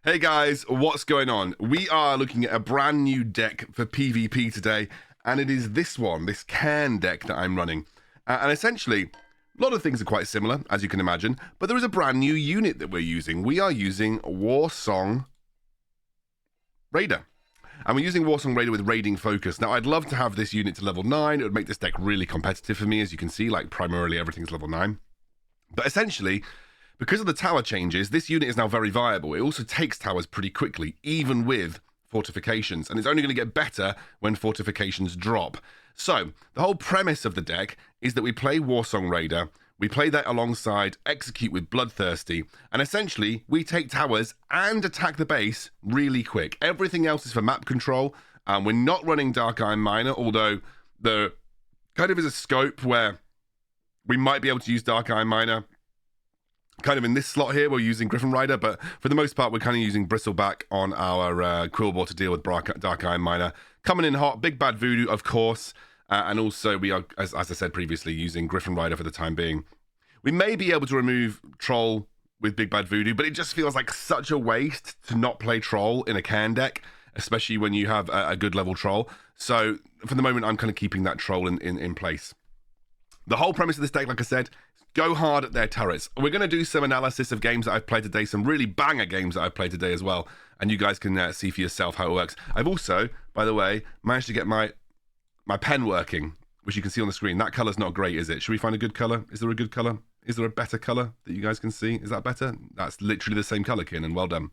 Hey guys, what's going on? We are looking at a brand new deck for PvP today, and it is this one, this Cairne deck that I'm running. And essentially, a lot of things are quite similar, as you can imagine, but there is a brand new unit that we're using. We are using Warsong Raider. And we're using Warsong Raider with Raiding Focus. Now, I'd love to have this unit to level 9. It would make this deck really competitive for me, as you can see, like primarily everything's level 9. But essentially, because of the tower changes, this unit is now very viable. It also takes towers pretty quickly, even with fortifications, and it's only going to get better when fortifications drop. So, the whole premise of the deck is that we play Warsong Raider, we play that alongside Execute with Bloodthirsty, and essentially, we take towers and attack the base really quick. Everything else is for map control, and we're not running Dark Iron Miner, although there kind of is a scope where we might be able to use Dark Iron Miner. Kind of in this slot here, we're using Griffin Rider, but for the most part, we're kind of using Bristleback on our Quillbore to deal with Dark Iron Miner. Coming in hot, Big Bad Voodoo, of course, and also we are, as I said previously, using Griffin Rider for the time being. We may be able to remove Troll with Big Bad Voodoo, but it just feels like such a waste to not play Troll in a Cairne deck, especially when you have a good level Troll. So for the moment, I'm kind of keeping that Troll in place. The whole premise of this deck, like I said, go hard at their turrets. We're going to do some analysis of games that I've played today, some really banger games that I've played today as well, and you guys can see for yourself how it works. I've also, by the way, managed to get my pen working, which you can see on the screen. That colour's not great, is it? Should we find a good colour? Is there a good colour? Is there a better colour that you guys can see? Is that better? That's literally the same colour, Kiernan. Well done.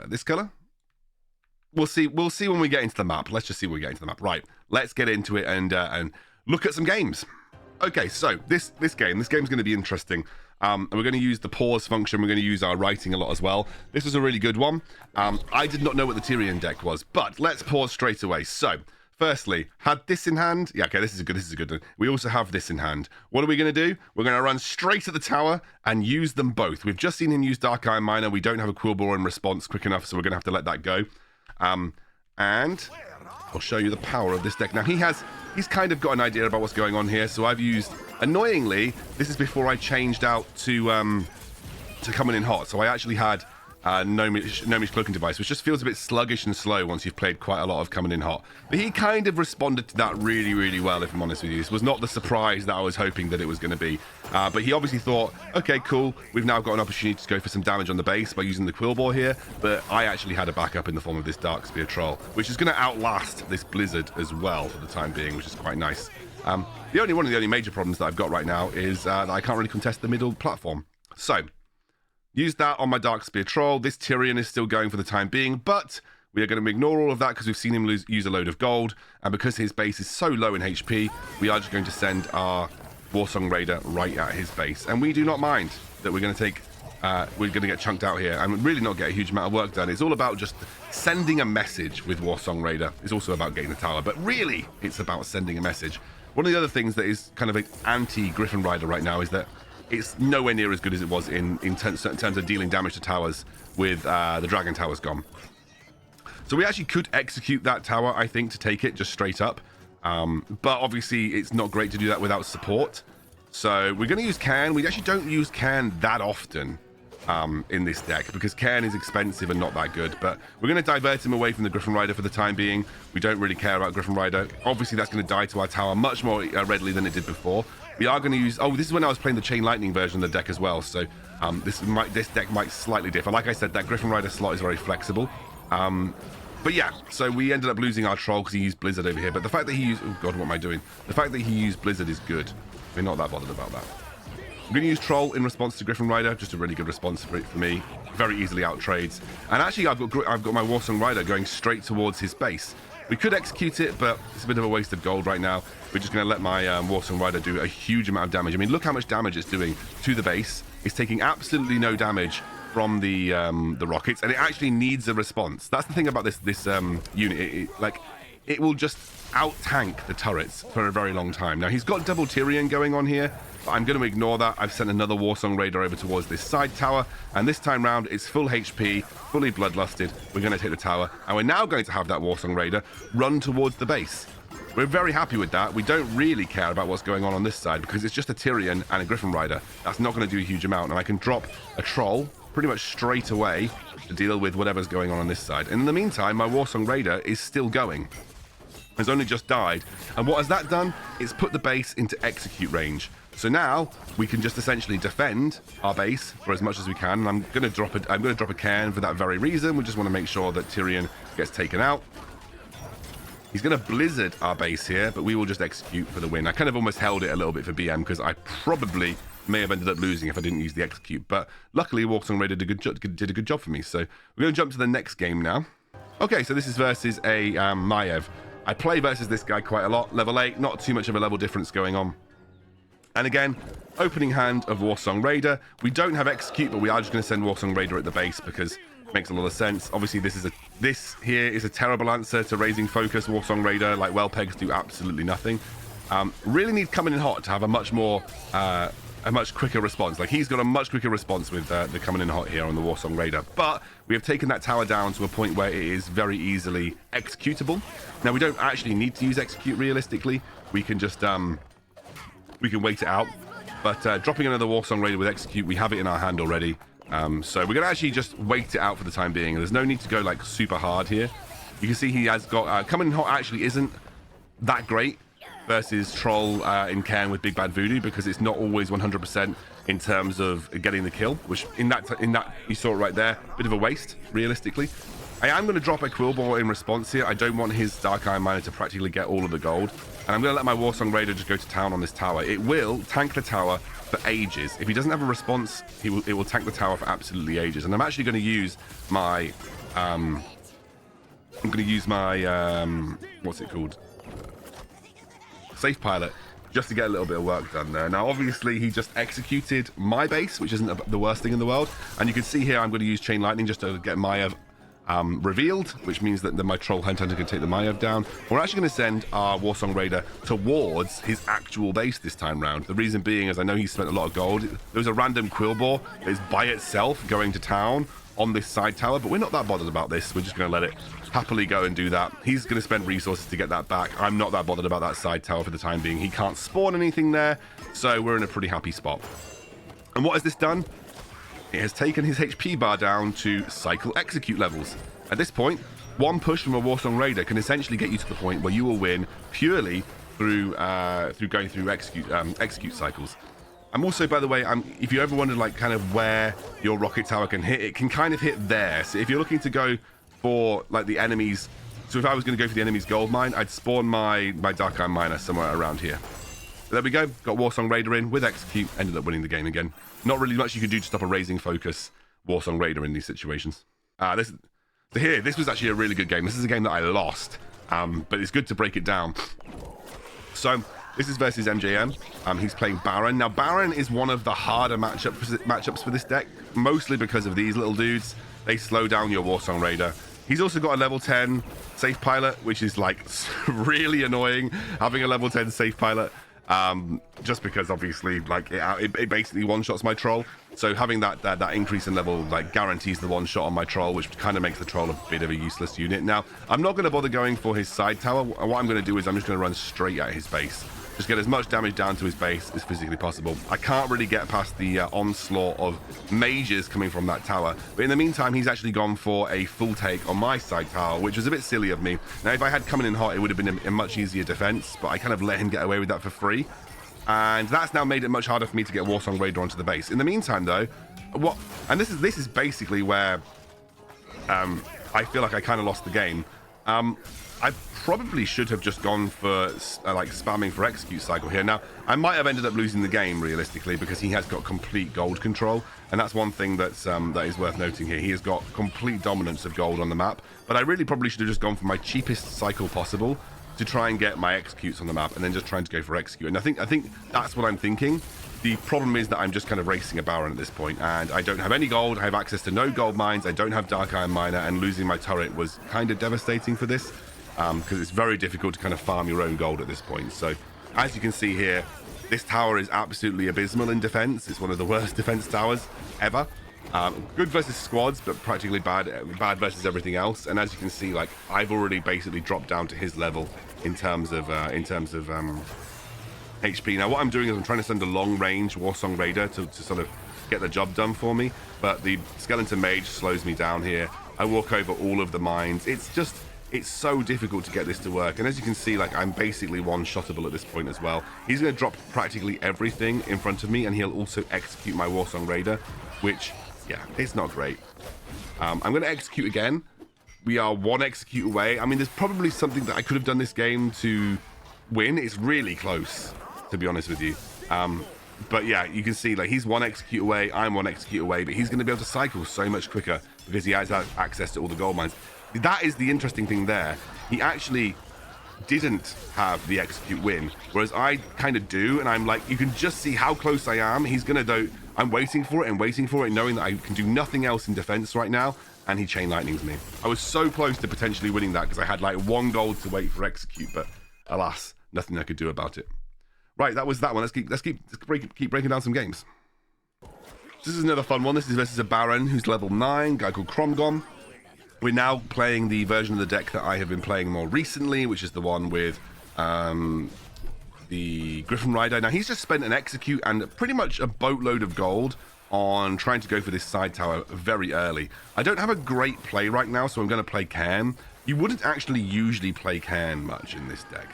This colour? We'll see when we get into the map. Let's just see when we get into the map. Right, let's get into it and look at some games. Okay, so this game's going to be interesting. And we're going to use the pause function. We're going to use our writing a lot as well. This was a really good one. I did not know what the Tirion deck was, but let's pause straight away. So, firstly, had this in hand. Yeah, okay, this is a good one. We also have this in hand. What are we going to do? We're going to run straight at the tower and use them both. We've just seen him use Dark Iron Miner. We don't have a Quillbore in response quick enough, so we're going to have to let that go. And I'll show you the power of this deck. Now, he's kind of got an idea about what's going on here, so I've used, annoyingly, this is before I changed out to coming in hot, so I actually had Nomi's cloaking device, which just feels a bit sluggish and slow once you've played quite a lot of coming in hot. But he kind of responded to that really, really well, if I'm honest with you. This was not the surprise that I was hoping that it was going to be. But he obviously thought, okay, cool, we've now got an opportunity to go for some damage on the base by using the Quillbore here, but I actually had a backup in the form of this Dark Spear Troll, which is going to outlast this Blizzard as well for the time being, which is quite nice. One of the only major problems that I've got right now is that I can't really contest the middle platform. So, use that on my Dark Spear Troll. This Tirion is still going for the time being, but we are going to ignore all of that because we've seen him use a load of gold, and because his base is so low in HP, we are just going to send our Warsong Raider right at his base. And we do not mind that we're going to get chunked out here and really not get a huge amount of work done. It's all about just sending a message with Warsong Raider. It's also about getting the tower, but really, it's about sending a message. One of the other things that is kind of an anti-Griffin Rider right now is that it's nowhere near as good as it was in terms of dealing damage to towers with the Dragon Towers gone. So we actually could execute that tower, I think, to take it just straight up. But obviously, it's not great to do that without support. So we're going to use Cairne. We actually don't use Cairne that often in this deck because Cairne is expensive and not that good. But we're going to divert him away from the Griffin Rider for the time being. We don't really care about Griffin Rider. Obviously, that's going to die to our tower much more readily than it did before. We are going to use... Oh, this is when I was playing the Chain Lightning version of the deck as well. So this deck might slightly differ. Like I said, that Griffin Rider slot is very flexible. But yeah, so we ended up losing our Troll because he used Blizzard over here. But the fact that he used... Oh, God, what am I doing? The fact that he used Blizzard is good. We're not that bothered about that. I'm going to use Troll in response to Griffin Rider. Just a really good response for me. Very easily out trades. And actually, I've got my Warsong Rider going straight towards his base. We could execute it, but it's a bit of a waste of gold right now. We're just going to let my Warsong Rider do a huge amount of damage. I mean, look how much damage it's doing to the base. It's taking absolutely no damage from the rockets, and it actually needs a response. That's the thing about this unit. It will just out-tank the turrets for a very long time. Now, he's got double Tirion going on here, but I'm going to ignore that. I've sent another Warsong Raider over towards this side tower, and this time round, it's full HP, fully bloodlusted. We're going to take the tower, and we're now going to have that Warsong Raider run towards the base. We're very happy with that. We don't really care about what's going on this side because it's just a Tirion and a Griffin Rider. That's not going to do a huge amount, and I can drop a Troll pretty much straight away to deal with whatever's going on this side. And in the meantime, my Warsong Raider is still going. Has only just died. And what has that done? It's put the base into execute range. So now we can just essentially defend our base for as much as we can. And I'm going to drop a Cairne for that very reason. We just want to make sure that Tirion gets taken out. He's going to blizzard our base here, but we will just execute for the win. I kind of almost held it a little bit for BM because I probably may have ended up losing if I didn't use the execute. But luckily, Warsong Raider did a good job for me. So we're going to jump to the next game now. Okay, so this is versus a Maiev. I play versus this guy quite a lot. Level 8, not too much of a level difference going on. And again, opening hand of Warsong Raider. We don't have execute, but we are just going to send Warsong Raider at the base because it makes a lot of sense. Obviously, this here is a terrible answer to raising focus Warsong Raider. Like, well pegs do absolutely nothing. Really need coming in hot to have a much quicker response. Like, he's got a much quicker response with the coming in hot here on the Warsong Raider. But we have taken that tower down to a point where it is very easily executable. Now, we don't actually need to use execute realistically. We can just we can wait it out. But dropping another Warsong Raider with execute, we have it in our hand already. So we're going to actually just wait it out for the time being. There's no need to go like super hard here. You can see he has got coming in hot actually isn't that great versus Troll in Cairne with Big Bad Voodoo because it's not always 100% in terms of getting the kill, which in that you saw it right there, bit of a waste realistically. I am going to drop a Quillbore in response here. I don't want his Dark Iron Miner to practically get all of the gold, and I'm going to let my Warsong Raider just go to town on this tower. It will tank the tower for ages. If he doesn't have a response, it will tank the tower for absolutely ages. And I'm actually going to use my what's it called? Safe Pilot, just to get a little bit of work done there. Now, obviously, he just executed my base, which isn't the worst thing in the world. And you can see here, I'm going to use Chain Lightning just to get Maiev revealed, which means that my Troll Hunter can take the Maiev down. We're actually going to send our Warsong Raider towards his actual base this time round. The reason being is I know he spent a lot of gold. There was a random Quillbore that is by itself going to town on this side tower, but we're not that bothered about this. We're just going to let it happily go and do that. He's going to spend resources to get that back. I'm not that bothered about that side tower for the time being. He can't spawn anything there, so we're in a pretty happy spot. And what has this done? It has taken his HP bar down to cycle execute levels. At this point, one push from a Warsong Raider can essentially get you to the point where you will win purely through going through execute cycles. I'm also, by the way, if you ever wondered like kind of where your rocket tower can hit, it can kind of hit there. So if you're looking to go for like the enemies, so if I was going to go for the enemy's gold mine, I'd spawn my Dark Iron Miner somewhere around here. There we go, got Warsong Raider in with execute, ended up winning the game again. Not really much you can do to stop a raising focus Warsong Raider in these situations. This was actually a really good game. This is a game that I lost, but it's good to break it down. So this is versus MJM. He's playing Baron. Now, Baron is one of the harder matchups for this deck, mostly because of these little dudes. They slow down your Warsong Raider. He's also got a level 10 Safe Pilot, which is like really annoying, having a level 10 Safe Pilot. Just because obviously like it basically one-shots my Troll. So having that increase in level like guarantees the one-shot on my Troll, which kind of makes the Troll a bit of a useless unit. Now, I'm not going to bother going for his side tower. What I'm going to do is I'm just going to run straight at his base. Just get as much damage down to his base as physically possible. I can't really get past the onslaught of mages coming from that tower. But in the meantime, he's actually gone for a full take on my side tower, which was a bit silly of me. Now, if I had coming in hot, it would have been a much easier defense, but I kind of let him get away with that for free. And that's now made it much harder for me to get Warsong Raider onto the base. In the meantime, though, this is basically where I feel like I kind of lost the game. I probably should have just gone for like spamming for execute cycle here. Now, I might have ended up losing the game realistically because he has got complete gold control, and that's one thing that is worth noting here. He has got complete dominance of gold on the map, but I really probably should have just gone for my cheapest cycle possible to try and get my executes on the map, and then just trying to go for execute. And I think that's what I'm thinking. The problem is that I'm just kind of racing a Baron at this point, and I don't have any gold. I have access to no gold mines. I don't have Dark Iron Miner, and losing my turret was kind of devastating for this, because it's very difficult to kind of farm your own gold at this point. So as you can see here, this tower is absolutely abysmal in defense. It's one of the worst defense towers ever. Good versus squads, but practically bad versus everything else. And as you can see, like, I've already basically dropped down to his level in terms of HP. Now what I'm doing is I'm trying to send a long range Warsong Raider to sort of get the job done for me. But the Skeleton Mage slows me down here. I walk over all of the mines. It's so difficult to get this to work. And as you can see, like, I'm basically one-shottable at this point as well. He's going to drop practically everything in front of me, and he'll also execute my Warsong Raider, which, yeah, it's not great. I'm going to execute again. We are one execute away. I mean, there's probably something that I could have done this game to win. It's really close, to be honest with you. But yeah, you can see, like, he's one execute away, I'm one execute away, but he's going to be able to cycle so much quicker because he has access to all the gold mines. That is the interesting thing there. He actually didn't have the execute win, whereas I kind of do, and I'm like, you can just see how close I am. He's going to do... I'm waiting for it and waiting for it, knowing that I can do nothing else in defense right now, and he chain lightnings me. I was so close to potentially winning that because I had like 1 gold to wait for execute, but alas, nothing I could do about it. Right, that was that one. Let's keep breaking down some games. This is another fun one. This is versus a Baron who's level 9, a guy called Kromgon. We're now playing the version of the deck that I have been playing more recently, which is the one with the Griffin Rider. Now, he's just spent an execute and pretty much a boatload of gold on trying to go for this side tower very early. I don't have a great play right now, so I'm going to play Cairne. You wouldn't actually usually play Cairne much in this deck,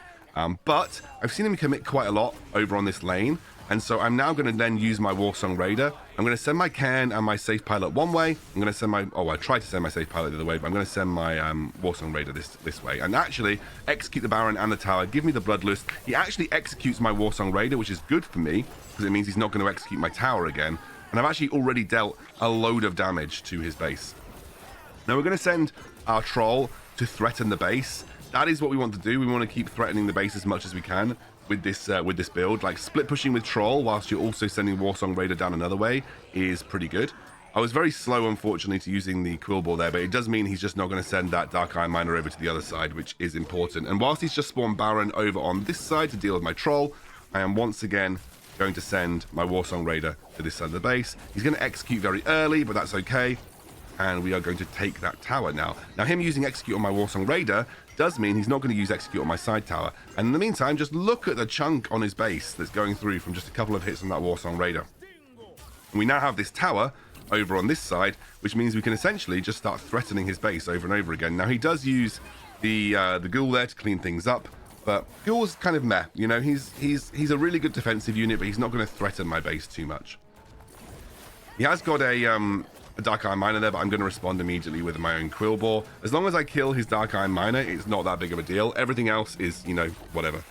but I've seen him commit quite a lot over on this lane, and so I'm now going to then use my Warsong Raider. I'm going to send my Cairne and my Safe Pilot one way. I'm going to send my... Oh, I tried to send my Safe Pilot the other way, but I'm going to send my Warsong Raider this way. And actually execute the Baron and the tower. Give me the Bloodlust. He actually executes my Warsong Raider, which is good for me, because it means he's not going to execute my tower again. And I've actually already dealt a load of damage to his base. Now we're going to send our Troll to threaten the base. That is what we want to do. We want to keep threatening the base as much as we can with this build. Like, split pushing with Troll whilst you're also sending Warsong Raider down another way is pretty good. I was very slow, unfortunately, to using the Quillbore there, but it does mean he's just not going to send that Dark Iron Miner over to the other side, which is important. And whilst he's just spawned Baron over on this side to deal with my Troll, I am once again going to send my Warsong Raider to this side of the base. He's going to execute very early, but that's okay. And we are going to take that tower now. Now, him using execute on my Warsong Raider does mean he's not going to use execute on my side tower. And in the meantime, just look at the chunk on his base that's going through from just a couple of hits on that Warsong Raider. And we now have this tower over on this side, which means we can essentially just start threatening his base over and over again. Now, he does use the Ghoul there to clean things up, but Ghoul's kind of meh. You know, he's a really good defensive unit, but he's not going to threaten my base too much. He has got a Dark Iron Miner there, but I'm going to respond immediately with my own Quillbore. As long as I kill his Dark Iron Miner, it's not that big of a deal. Everything else is, you know, whatever.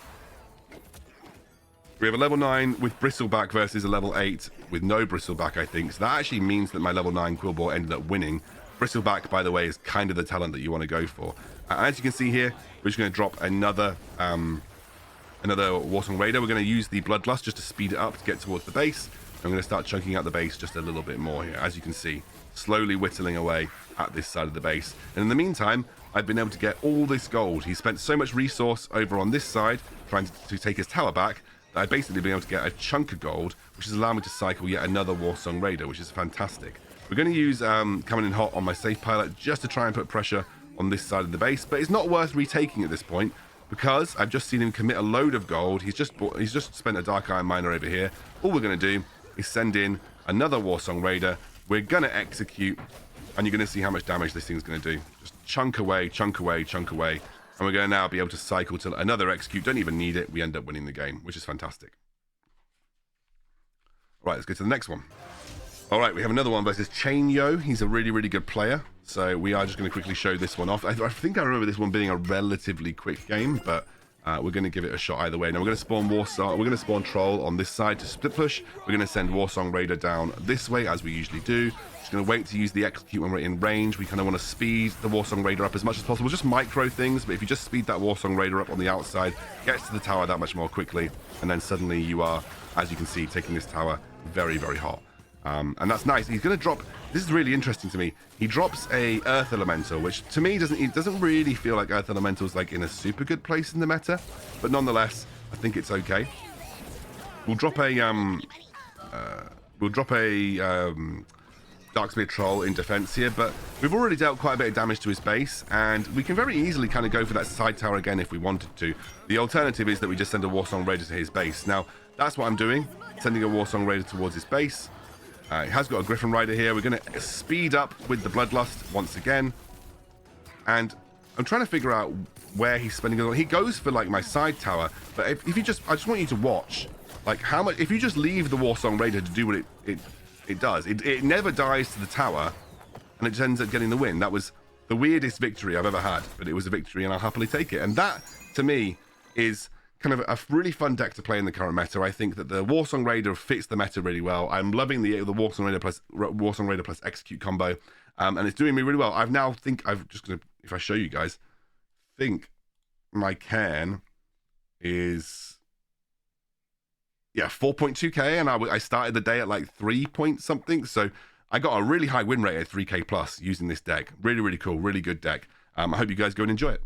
We have a level 9 with Bristleback versus a level 8 with no Bristleback, I think. So that actually means that my level 9 Quillbore ended up winning. Bristleback, by the way, is kind of the talent that you want to go for. As you can see here, we're just going to drop another Warsong Raider. We're going to use the Bloodlust just to speed it up to get towards the base. I'm going to start chunking out the base just a little bit more here, as you can see, slowly whittling away at this side of the base. And in the meantime, I've been able to get all this gold. He spent so much resource over on this side trying to take his tower back that I've basically been able to get a chunk of gold, which has allowed me to cycle yet another Warsong Raider, which is fantastic. We're going to use coming in hot on my Safe Pilot just to try and put pressure on this side of the base, but it's not worth retaking at this point because I've just seen him commit a load of gold. He's just spent a Dark Iron Miner over here. All we're going to do is send in another Warsong Raider. We're going to execute, and you're going to see how much damage this thing's going to do. Just chunk away, chunk away, chunk away. And we're going to now be able to cycle to another execute. Don't even need it. We end up winning the game, which is fantastic. All right, let's go to the next one. All right, we have another one versus Chain Yo. He's a really, really good player. So we are just going to quickly show this one off. I think I remember this one being a relatively quick game, but we're going to give it a shot either way. Now we're going to spawn We're going to spawn Troll on this side to split push. We're going to send Warsong Raider down this way as we usually do. Just going to wait to use the execute when we're in range. We kind of want to speed the Warsong Raider up as much as possible. Just micro things, but if you just speed that Warsong Raider up on the outside, gets to the tower that much more quickly, and then suddenly you are, as you can see, taking this tower very, very hot. And that's nice. He's going to drop... This is really interesting to me. He drops a Earth Elemental, which to me doesn't really feel like Earth Elemental's like in a super good place in the meta, but nonetheless, I think it's okay. We'll drop a Darkspear Troll in defense here, but we've already dealt quite a bit of damage to his base, and we can very easily kind of go for that side tower again if we wanted to. The alternative is that we just send a Warsong Raider to his base. Now, that's what I'm doing, sending a Warsong Raider towards his base. He has got a Griffin Rider here. We're going to speed up with the Bloodlust once again. And I'm trying to figure out where he's spending it. He goes for like my side tower, but if you just, I just want you to watch like how much, if you just leave the Warsong Raider to do what it does, it never dies to the tower and it just ends up getting the win. That was the weirdest victory I've ever had, but it was a victory and I'll happily take it. And that to me is kind of a really fun deck to play in the current meta. I think that the Warsong Raider fits the meta really well. I'm loving the Warsong Raider plus Execute combo, and it's doing me really well. I've just gonna, if I show you guys, think my Cairne is 4.2k, and I started the day at like 3 point something. So I got a really high win rate at 3k plus using this deck. Really, really cool, really good deck. I hope you guys go and enjoy it.